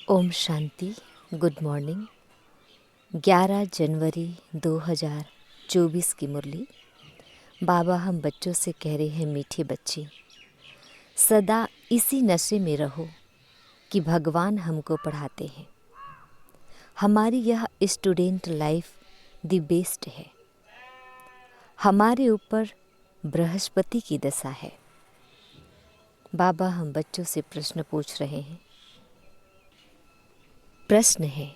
Om Shanti. Good morning. 11 जनवरी 2024 की मुरली। बाबा हम बच्चों से कह रहे हैं, मीठे बच्चे सदा इसी नशे में रहो कि भगवान हमको पढ़ाते हैं। हमारी यह स्टूडेंट लाइफ द बेस्ट है। हमारे ऊपर बृहस्पति की दशा है। बाबा हम बच्चों से प्रश्न पूछ रहे हैं। प्रश्न है,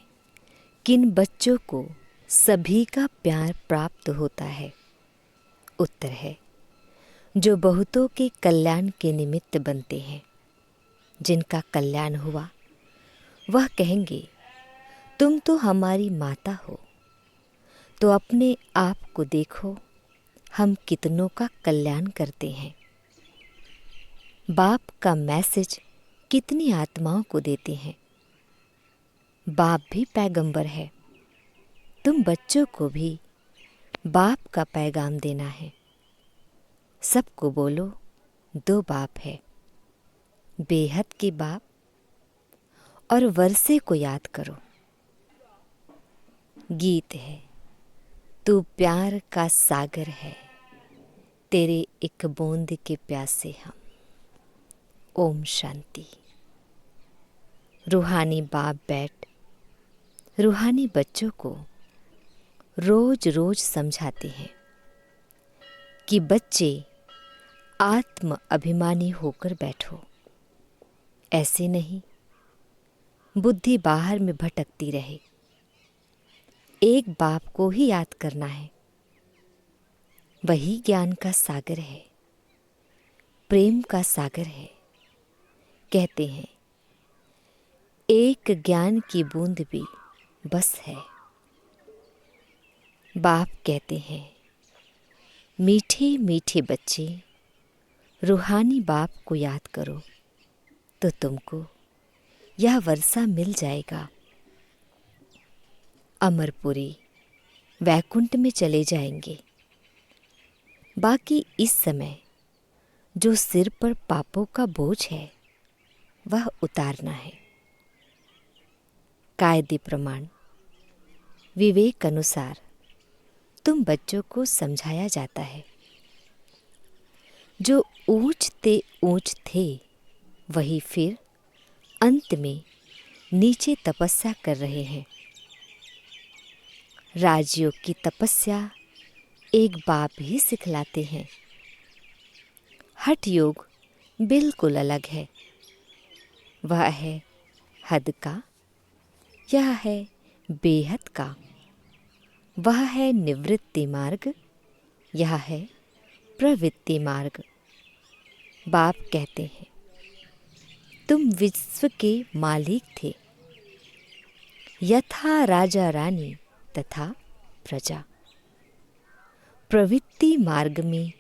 किन बच्चों को सभी का प्यार प्राप्त होता है? उत्तर है, जो बहुतों के कल्याण के निमित्त बनते हैं। जिनका कल्याण हुआ वह कहेंगे, तुम तो हमारी माता हो, तो अपने आप को देखो, हम कितनों का कल्याण करते हैं। बाप का मैसेज कितनी आत्माओं को देते हैं। बाप भी पैगंबर है। तुम बच्चों को भी बाप का पैगाम देना है। सबको बोलो, 2 बाप है, बेहद के बाप और वर्षे को याद करो। गीत है, तू प्यार का सागर है, तेरे एक बूंद के प्यासे हम। ओम शांति। रूहानी बाप बैठ रूहानी बच्चों को रोज रोज समझाते हैं कि बच्चे आत्म अभिमानी होकर बैठो। ऐसे नहीं बुद्धि बाहर में भटकती रहे। एक बाप को ही याद करना है। वही ज्ञान का सागर है, प्रेम का सागर है। कहते हैं, एक ज्ञान की बूंद भी बस है। बाप कहते हैं, मीठे मीठे बच्चे रूहानी बाप को याद करो तो तुमको यह वर्षा मिल जाएगा। अमरपुरी वैकुंठ में चले जाएंगे। बाकी इस समय जो सिर पर पापों का बोझ है वह उतारना है। कायदे प्रमाण विवेक अनुसार तुम बच्चों को समझाया जाता है। जो ऊंच थे वही फिर अंत में नीचे तपस्या कर रहे हैं। राजयोग की तपस्या एक बाप ही सिखलाते हैं। हठ योग बिल्कुल अलग है। वह है हद का, यह है बेहद का। वह है निवृत्ति मार्ग, यह है प्रवृत्ति मार्ग। बाप कहते हैं, तुम विश्व के मालिक थे, यथा राजा रानी तथा प्रजा। प्रवृत्ति मार्ग में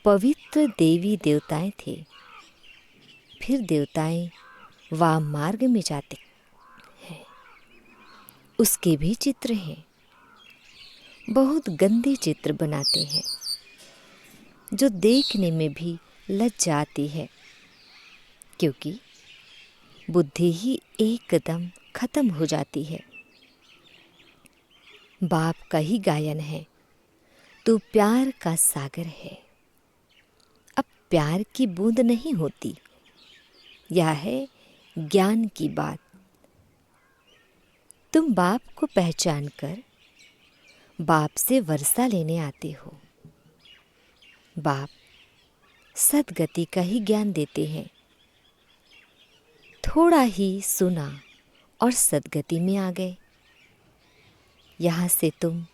पवित्र देवी देवताएं थे। फिर देवताएं वाम मार्ग में जाते हैं, उसके भी चित्र हैं। बहुत गंदे चित्र बनाते हैं जो देखने में भी लज्जा आती है, क्योंकि बुद्धि ही एकदम खत्म हो जाती है। बाप का ही गायन है, तू प्यार का सागर है। अब प्यार की बूंद नहीं होती, यह है ज्ञान की बात। तुम बाप को पहचान कर बाप से वर्षा लेने आते हो। बाप सद्गति का ही ज्ञान देते हैं। थोड़ा ही सुना और सद्गति में आ गए। यहाँ से तुम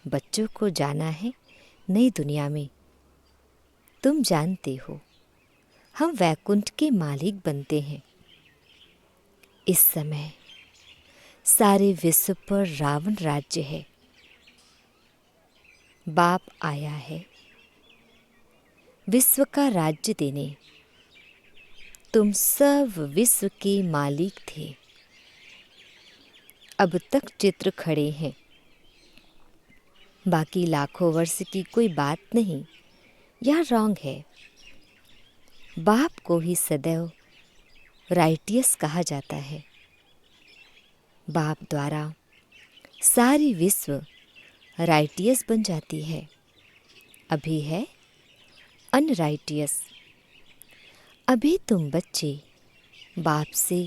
बच्चों को जाना है नई दुनिया में। तुम जानते हो, हम वैकुंठ के मालिक बनते हैं। इस समय सारे विश्व पर रावण राज्य है। बाप आया है विश्व का राज्य देने। तुम सब विश्व के मालिक थे। अब तक चित्र खड़े हैं। बाकी लाखों वर्ष की कोई बात नहीं, यह रॉन्ग है। बाप को ही सदैव राइटियस कहा जाता है। बाप द्वारा सारी विश्व राइटियस बन जाती है, अभी है अनराइटियस। अभी तुम बच्चे बाप से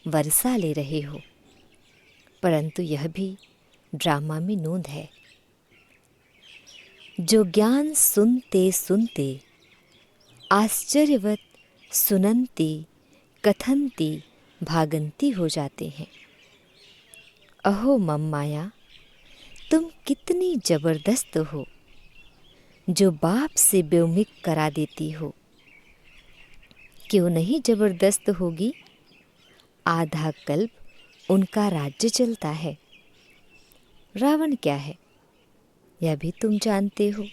वर्षा ले रहे हो, परंतु यह भी ड्रामा में नोंद है। जो ज्ञान सुनते सुनते आश्चर्यवत सुनंती कथनती भागंती हो जाते हैं। अहो मम माया, तुम कितनी जबरदस्त हो जो बाप से बेउम्मीद करा देती हो। क्यों नहीं जबरदस्त होगी? आधा कल्प उनका राज्य चलता है। रावण क्या है यह भी तुम जानते हो।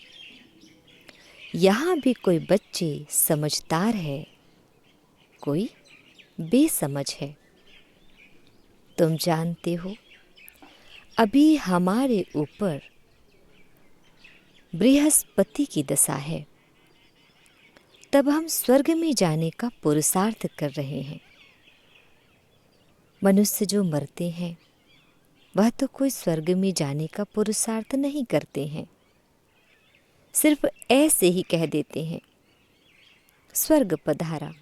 यहाँ भी कोई बच्चे समझदार है, कोई बेसमझ है। तुम जानते हो अभी हमारे ऊपर बृहस्पति की दशा है, तब हम स्वर्ग में जाने का पुरुषार्थ कर रहे हैं। मनुष्य जो मरते हैं वह तो कोई स्वर्ग में जाने का पुरुषार्थ नहीं करते हैं, सिर्फ ऐसे ही कह देते हैं स्वर्ग पधारा।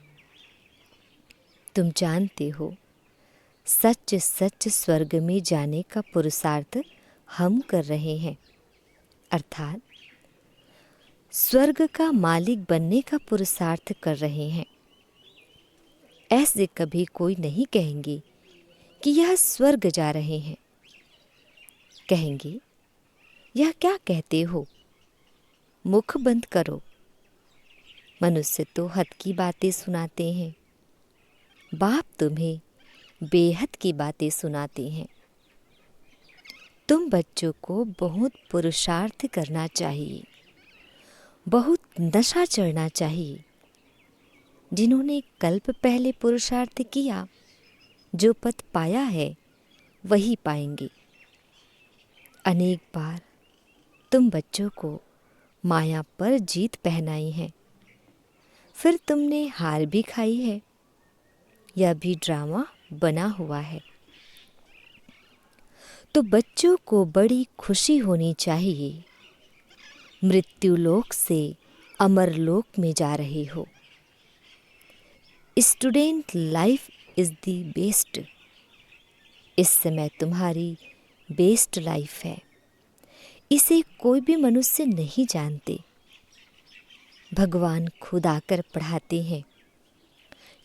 तुम जानते हो सच सच स्वर्ग में जाने का पुरुषार्थ हम कर रहे हैं, अर्थात स्वर्ग का मालिक बनने का पुरुषार्थ कर रहे हैं। ऐसे कभी कोई नहीं कहेंगे कि यह स्वर्ग जा रहे हैं। कहेंगे यह क्या कहते हो, मुख बंद करो। मनुष्य तो हद की बातें सुनाते हैं, बाप तुम्हें बेहद की बातें सुनाते हैं। तुम बच्चों को बहुत पुरुषार्थ करना चाहिए, बहुत नशा चढ़ना चाहिए। जिन्होंने कल्प पहले पुरुषार्थ किया, जो पथ पाया है वही पाएंगे। अनेक बार तुम बच्चों को माया पर जीत पहनाई है, फिर तुमने हार भी खाई है। यह भी ड्रामा बना हुआ है। तो बच्चों को बड़ी खुशी होनी चाहिए, मृत्युलोक से अमरलोक में जा रहे हो। Student life is the best. इस समय तुम्हारी बेस्ट लाइफ है, इसे कोई भी मनुष्य नहीं जानते। भगवान खुद आकर पढ़ाते हैं,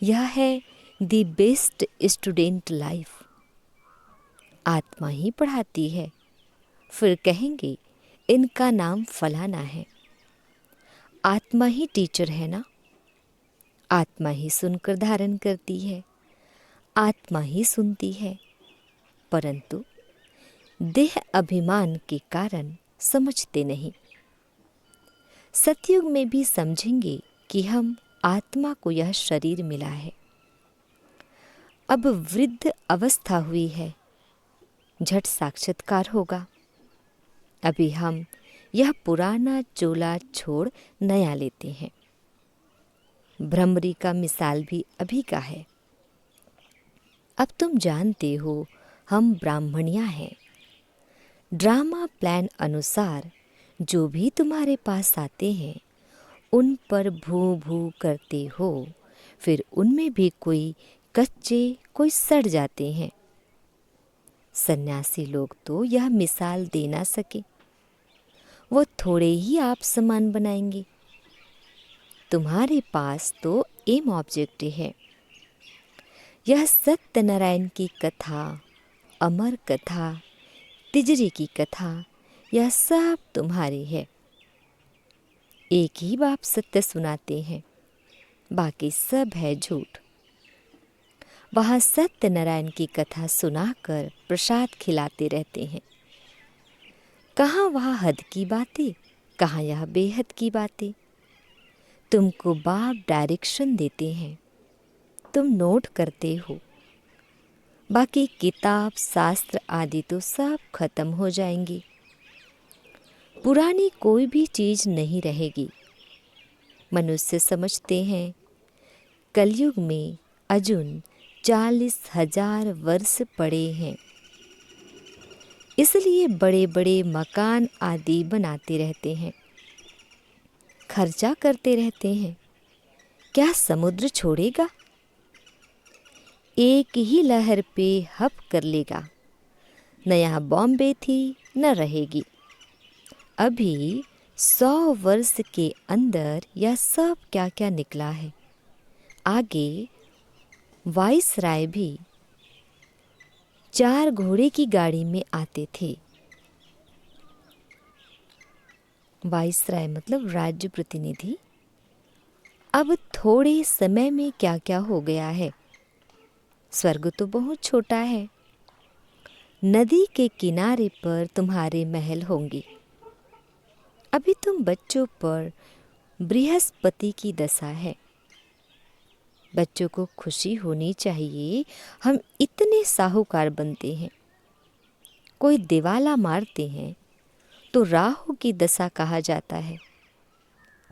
यह है द बेस्ट स्टूडेंट लाइफ। आत्मा ही पढ़ाती है, फिर कहेंगे इनका नाम फलाना है। आत्मा ही टीचर है ना। आत्मा ही सुनकर धारण करती है, आत्मा ही सुनती है, परंतु देह अभिमान के कारण समझते नहीं। सतयुग में भी समझेंगे कि हम आत्मा को यह शरीर मिला है। अब वृद्ध अवस्था हुई है, झट साक्षात्कार होगा। अभी हम यह पुराना चोला छोड़ नया लेते हैं। भ्रमरी का मिसाल भी अभी का है। अब तुम जानते हो हम ब्राह्मणियाँ हैं। ड्रामा प्लान अनुसार जो भी तुम्हारे पास आते हैं उन पर भू भू करते हो, फिर उनमें भी कोई कच्चे कोई सड़ जाते हैं। सन्यासी लोग तो यह मिसाल दे ना सके, वो थोड़े ही आप समान बनाएंगे। तुम्हारे पास तो एम ऑब्जेक्ट है। यह सत्यनारायण की कथा, अमर कथा, तिजरी की कथा, यह सब तुम्हारी है। एक ही बाप सत्य सुनाते हैं, बाकी सब है झूठ। वहाँ सत्यनारायण की कथा सुनाकर प्रसाद खिलाते रहते हैं। कहाँ वहाँ हद की बातें, कहाँ यह बेहद की बातें। तुमको बाप डायरेक्शन देते हैं, तुम नोट करते हो। बाकी किताब शास्त्र आदि तो सब खत्म हो जाएंगी, पुरानी कोई भी चीज़ नहीं रहेगी। मनुष्य समझते हैं कलयुग में अजुन 40,000 वर्ष पड़े हैं, इसलिए बड़े बड़े मकान आदि बनाते रहते हैं, खर्चा करते रहते हैं। क्या समुद्र छोड़ेगा? एक ही लहर पे हप कर लेगा। न यहाँ बॉम्बे थी न रहेगी। अभी 100 वर्ष के अंदर यह सब क्या क्या निकला है। आगे वाइसराय भी 4 घोड़े की गाड़ी में आते थे। वाइसराय मतलब राज्य प्रतिनिधि। अब थोड़े समय में क्या क्या हो गया है। स्वर्ग तो बहुत छोटा है। नदी के किनारे पर तुम्हारे महल होंगे। अभी तुम बच्चों पर बृहस्पति की दशा है। बच्चों को खुशी होनी चाहिए, हम इतने साहूकार बनते हैं। कोई दिवाला मारते हैं तो राहु की दशा कहा जाता है।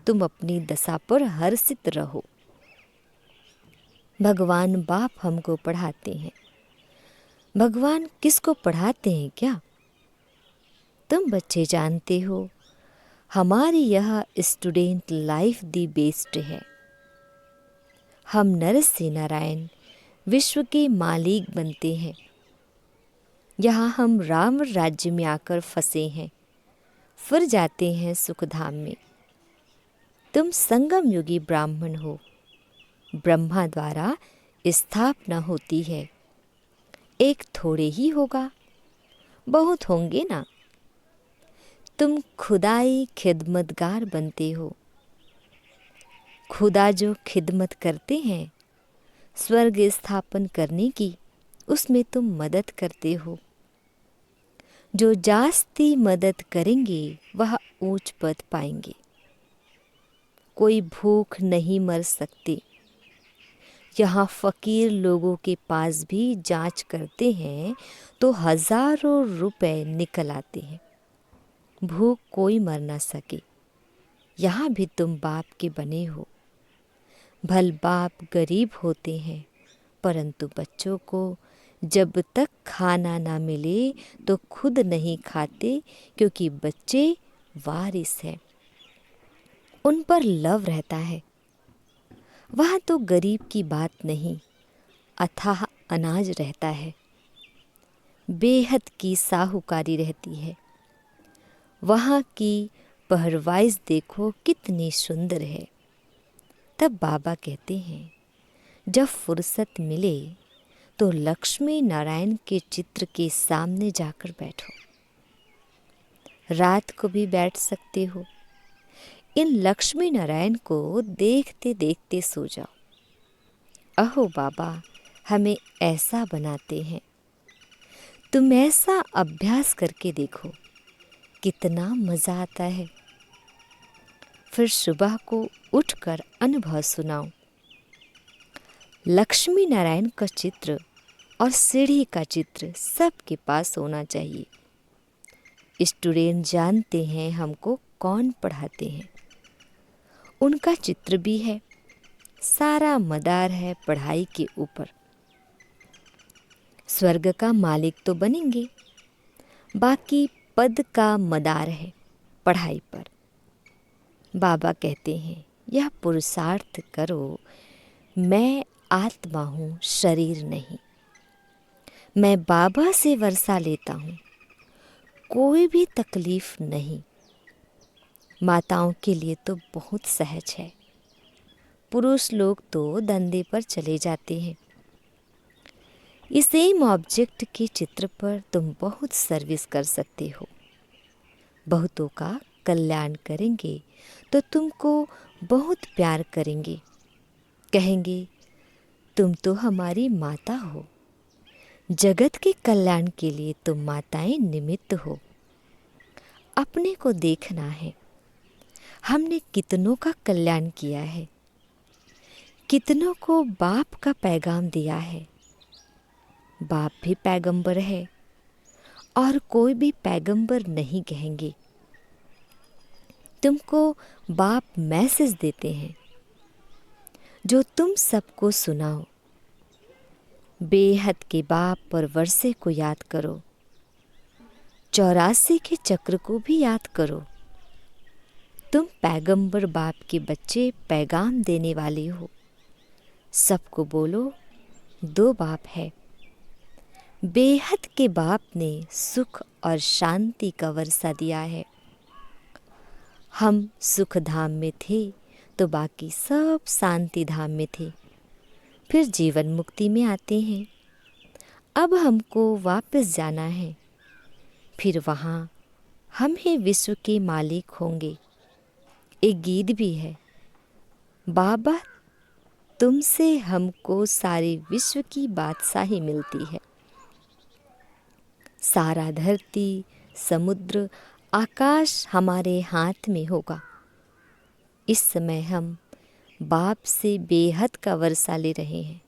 तुम अपनी दशा पर हर्षित रहो। भगवान बाप हमको पढ़ाते हैं। भगवान किसको पढ़ाते हैं क्या? तुम बच्चे जानते हो, हमारी यह स्टूडेंट लाइफ दी बेस्ट है। हम नर से नारायण विश्व के मालिक बनते हैं। यहाँ हम राम राज्य में आकर फंसे हैं, फिर जाते हैं सुखधाम में। तुम संगम युगी ब्राह्मण हो। ब्रह्मा द्वारा स्थापना होती है। एक थोड़े ही होगा, बहुत होंगे ना। तुम खुदाई खिदमतगार बनते हो। खुदा जो खिदमत करते हैं स्वर्ग स्थापन करने की, उसमें तुम मदद करते हो। जो जास्ती मदद करेंगे वह ऊंच पद पाएंगे। कोई भूख नहीं मर सकते। यहाँ फकीर लोगों के पास भी जांच करते हैं तो हजारों रुपए निकल आते हैं। भूख कोई मर ना सके। यहाँ भी तुम बाप के बने हो। भल बाप गरीब होते हैं, परंतु बच्चों को जब तक खाना ना मिले तो खुद नहीं खाते, क्योंकि बच्चे वारिस हैं। उन पर लव रहता है। वहाँ तो गरीब की बात नहीं, अथाह अनाज रहता है। बेहद की साहूकारी रहती है। वहाँ की पहरवाइज देखो कितनी सुंदर है। तब बाबा कहते हैं, जब फुर्सत मिले तो लक्ष्मी नारायण के चित्र के सामने जाकर बैठो। रात को भी बैठ सकते हो। इन लक्ष्मी नारायण को देखते देखते सो जाओ। अहो बाबा हमें ऐसा बनाते हैं। तुम ऐसा अभ्यास करके देखो, कितना मज़ा आता है। फिर सुबह को उठकर अनुभव सुनाओ। लक्ष्मी नारायण का चित्र और सीढ़ी का चित्र सबके पास होना चाहिए। स्टूडेंट जानते हैं हमको कौन पढ़ाते हैं। उनका चित्र भी है। सारा मदार है पढ़ाई के ऊपर। स्वर्ग का मालिक तो बनेंगे, बाकी पद का मदार है पढ़ाई पर। बाबा कहते हैं, यह पुरुषार्थ करो, मैं आत्मा हूँ, शरीर नहीं। मैं बाबा से वर्षा लेता हूँ, कोई भी तकलीफ नहीं। माताओं के लिए तो बहुत सहज है। पुरुष लोग तो धंधे पर चले जाते हैं। इस सेम ऑब्जेक्ट के चित्र पर तुम बहुत सर्विस कर सकते हो। बहुतों का कल्याण करेंगे तो तुमको बहुत प्यार करेंगे। कहेंगे, तुम तो हमारी माता हो। जगत के कल्याण के लिए तुम माताएं निमित्त हो। अपने को देखना है, हमने कितनों का कल्याण किया है, कितनों को बाप का पैगाम दिया है। बाप भी पैगंबर है और कोई भी पैगंबर नहीं कहेंगे। तुमको बाप मैसेज देते हैं जो तुम सबको सुनाओ। बेहद के बाप पर वर्षे को याद करो। 84 के चक्र को भी याद करो। तुम पैगंबर बाप के बच्चे, पैगाम देने वाले हो। सबको बोलो, 2 बाप है। बेहद के बाप ने सुख और शांति का वर्षा दिया है। हम सुख धाम में थे तो बाकी सब शांति धाम में थे, फिर जीवन मुक्ति में आते हैं। अब हमको वापस जाना है, फिर वहाँ हम ही विश्व के मालिक होंगे। एक गीत भी है, बाबा तुमसे हमको सारे विश्व की बादशाही मिलती है। सारा धरती, समुद्र, आकाश हमारे हाथ में होगा। इस समय हम बाप से बेहद का वर्षा ले रहे हैं।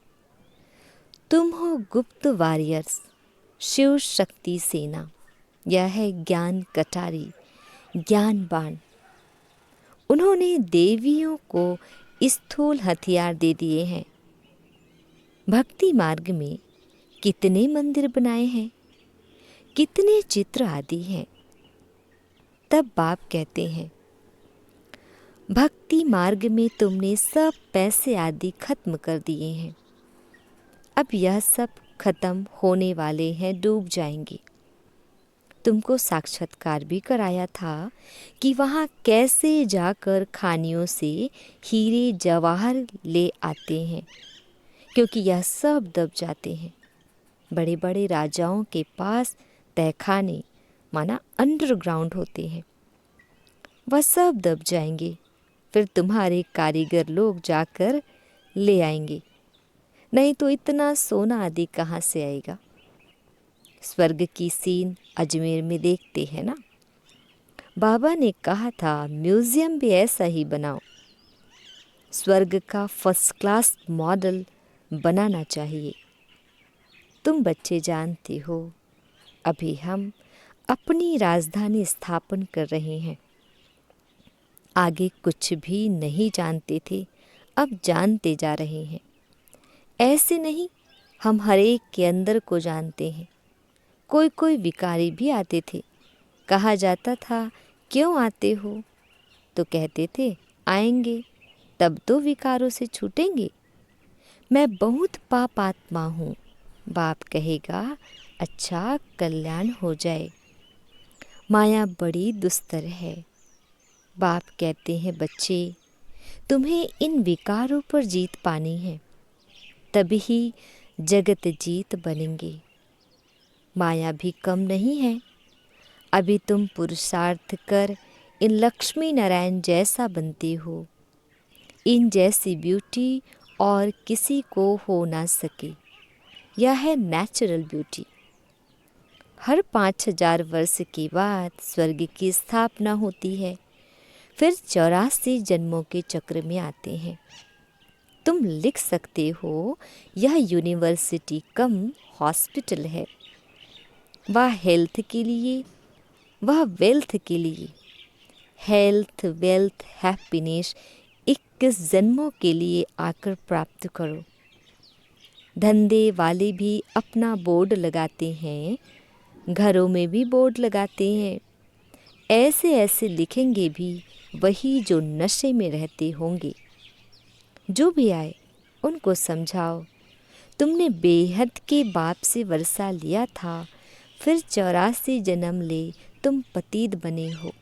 तुम हो गुप्त वॉरियर्स, शिव शक्ति सेना। यह है ज्ञान कटारी, ज्ञान बाण। उन्होंने देवियों को स्थूल हथियार दे दिए हैं। भक्ति मार्ग में कितने मंदिर बनाए हैं, कितने चित्र आदि हैं। तब बाप कहते हैं, भक्ति मार्ग में तुमने सब पैसे आदि खत्म कर दिए हैं। अब यह सब खत्म होने वाले हैं, डूब जाएंगे। तुमको साक्षात्कार भी कराया था कि वहाँ कैसे जाकर खानियों से हीरे जवाहर ले आते हैं, क्योंकि यह सब दब जाते हैं। बड़े बड़े राजाओं के पास तहखाने माना अंडरग्राउंड होते हैं, वह सब दब जाएंगे। फिर तुम्हारे कारीगर लोग जाकर ले आएंगे, नहीं तो इतना सोना आदि कहाँ से आएगा। स्वर्ग की सीन अजमेर में देखते हैं ना। बाबा ने कहा था म्यूजियम भी ऐसा ही बनाओ। स्वर्ग का फर्स्ट क्लास मॉडल बनाना चाहिए। तुम बच्चे जानते हो, अभी हम अपनी राजधानी स्थापन कर रहे हैं। आगे कुछ भी नहीं जानते थे, अब जानते जा रहे हैं। ऐसे नहीं, हम हर एक के अंदर को जानते हैं। कोई कोई विकारी भी आते थे। कहा जाता था क्यों आते हो, तो कहते थे आएंगे तब तो विकारों से छूटेंगे। मैं बहुत पाप आत्मा हूँ। बाप कहेगा अच्छा, कल्याण हो जाए। माया बड़ी दुस्तर है। बाप कहते हैं बच्चे, तुम्हें इन विकारों पर जीत पानी है, तभी जगत जीत बनेंगे। माया भी कम नहीं है। अभी तुम पुरुषार्थ कर इन लक्ष्मी नारायण जैसा बनते हो। इन जैसी ब्यूटी और किसी को हो ना सके। यह है नेचुरल ब्यूटी। हर 5000 वर्ष के बाद स्वर्ग की स्थापना होती है, फिर 84 जन्मों के चक्र में आते हैं। तुम लिख सकते हो यह यूनिवर्सिटी कम हॉस्पिटल है। वह हेल्थ के लिए, वह वेल्थ के लिए। हेल्थ, वेल्थ, हैप्पीनेस 21 जन्मों के लिए आकर प्राप्त करो। धंधे वाले भी अपना बोर्ड लगाते हैं, घरों में भी बोर्ड लगाते हैं। ऐसे ऐसे लिखेंगे भी वही जो नशे में रहते होंगे। जो भी आए उनको समझाओ, तुमने बेहद के बाप से वर्षा लिया था, फिर 84 जन्म ले तुम पतित बने हो।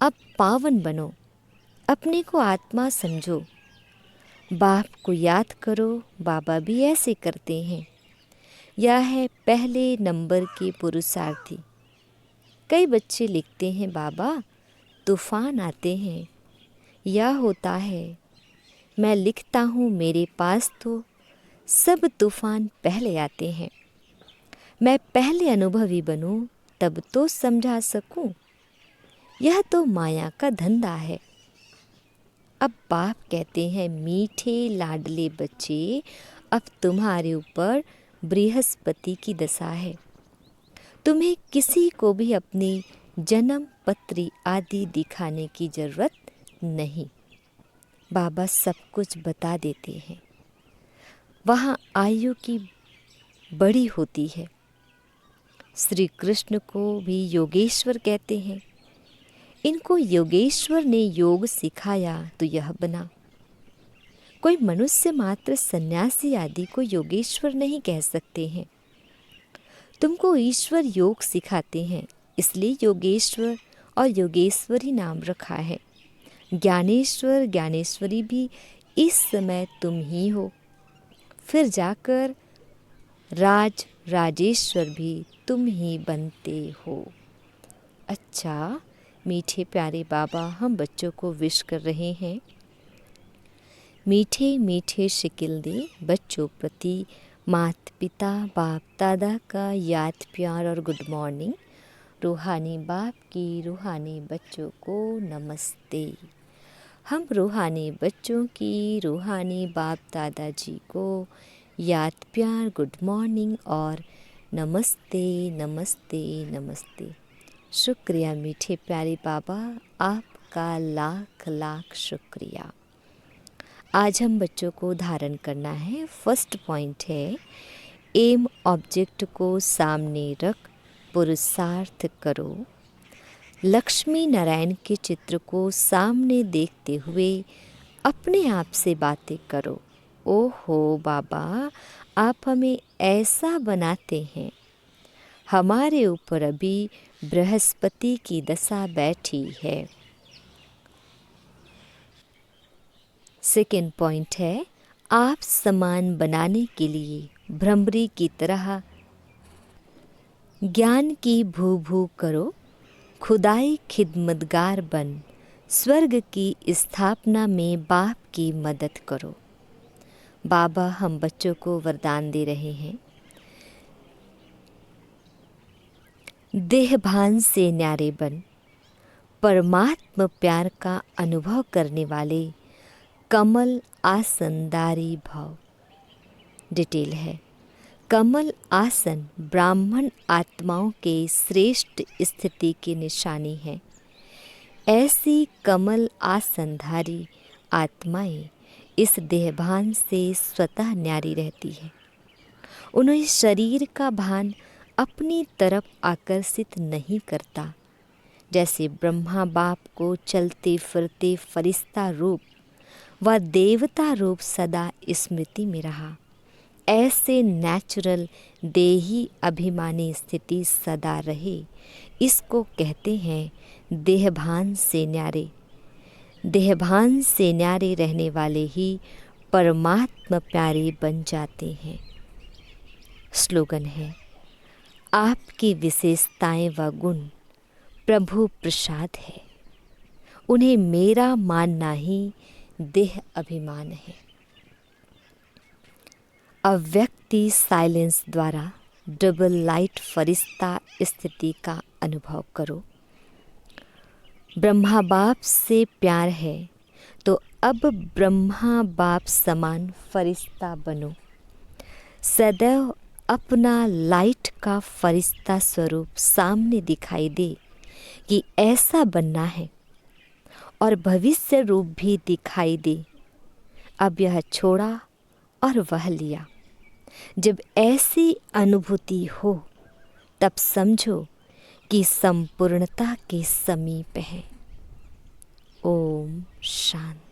अब पावन बनो, अपने को आत्मा समझो। बाप को याद करो। बाबा भी ऐसे करते हैं। यह है पहले नंबर के पुरुषार्थी। कई बच्चे लिखते हैं बाबा तूफान आते हैं, यह होता है। मैं लिखता हूँ मेरे पास तो सब तूफान पहले आते हैं। मैं पहले अनुभवी बनूं तब तो समझा सकूं। यह तो माया का धंधा है। अब बाप कहते हैं मीठे लाडले बच्चे, अब तुम्हारे ऊपर बृहस्पति की दशा है। तुम्हें किसी को भी अपनी जन्म पत्री आदि दिखाने की जरूरत नहीं। बाबा सब कुछ बता देते हैं। वहाँ आयु की बड़ी होती है। श्री कृष्ण को भी योगेश्वर कहते हैं। इनको योगेश्वर ने योग सिखाया तो यह बना। कोई मनुष्य मात्र सन्यासी आदि को योगेश्वर नहीं कह सकते हैं। तुमको ईश्वर योग सिखाते हैं, इसलिए योगेश्वर और योगेश्वरी नाम रखा है। ज्ञानेश्वर ज्ञानेश्वरी भी इस समय तुम ही हो। फिर जाकर राजेश्वर भी तुम ही बनते हो। अच्छा, मीठे प्यारे बाबा हम बच्चों को विश कर रहे हैं। मीठे मीठे शिकिल दे बच्चों प्रति माता पिता बाप दादा का याद प्यार और गुड मॉर्निंग। रूहानी बाप की रूहानी बच्चों को नमस्ते। हम रूहानी बच्चों की रूहानी बाप दादाजी को याद प्यार गुड मॉर्निंग और नमस्ते नमस्ते नमस्ते। शुक्रिया मीठे प्यारे बाबा, आपका लाख लाख शुक्रिया। आज हम बच्चों को धारण करना है। फर्स्ट पॉइंट है, एम ऑब्जेक्ट को सामने रख पुरुषार्थ करो। लक्ष्मी नारायण के चित्र को सामने देखते हुए अपने आप से बातें करो। ओहो बाबा, आप हमें ऐसा बनाते हैं। हमारे ऊपर अभी बृहस्पति की दशा बैठी है। सेकेंड पॉइंट है, आप समान बनाने के लिए भ्रमरी की तरह ज्ञान की भू भू करो। खुदाई खिदमतगार बन स्वर्ग की स्थापना में बाप की मदद करो। बाबा हम बच्चों को वरदान दे रहे हैं। देहभान से न्यारे बन परमात्मा प्यार का अनुभव करने वाले कमल आसनदारी भव। डिटेल है, कमल आसन ब्राह्मण आत्माओं के श्रेष्ठ स्थिति की निशानी है। ऐसी कमल आसनधारी आत्माएं इस देहभान से स्वतः न्यारी रहती है। उन्हें शरीर का भान अपनी तरफ आकर्षित नहीं करता। जैसे ब्रह्मा बाप को चलते फिरते फरिश्ता रूप व देवता रूप सदा स्मृति में रहा, ऐसे नेचुरल देही अभिमानी स्थिति सदा रहे। इसको कहते हैं देहभान से न्यारे। देहभान से न्यारे रहने वाले ही परमात्मा प्यारे बन जाते हैं। स्लोगन है, आपकी विशेषताएं व गुण प्रभु प्रसाद है। उन्हें मेरा मानना ही देह अभिमान है। अव्यक्ति साइलेंस द्वारा डबल लाइट फरिश्ता स्थिति का अनुभव करो। ब्रह्मा बाप से प्यार है तो अब ब्रह्मा बाप समान फरिश्ता बनो। सदैव अपना लाइट का फरिश्ता स्वरूप सामने दिखाई दे कि ऐसा बनना है, और भविष्य रूप भी दिखाई दे। अब यह छोड़ा और वह लिया। जब ऐसी अनुभूति हो तब समझो कि संपूर्णता के समीप है। ओम शांति।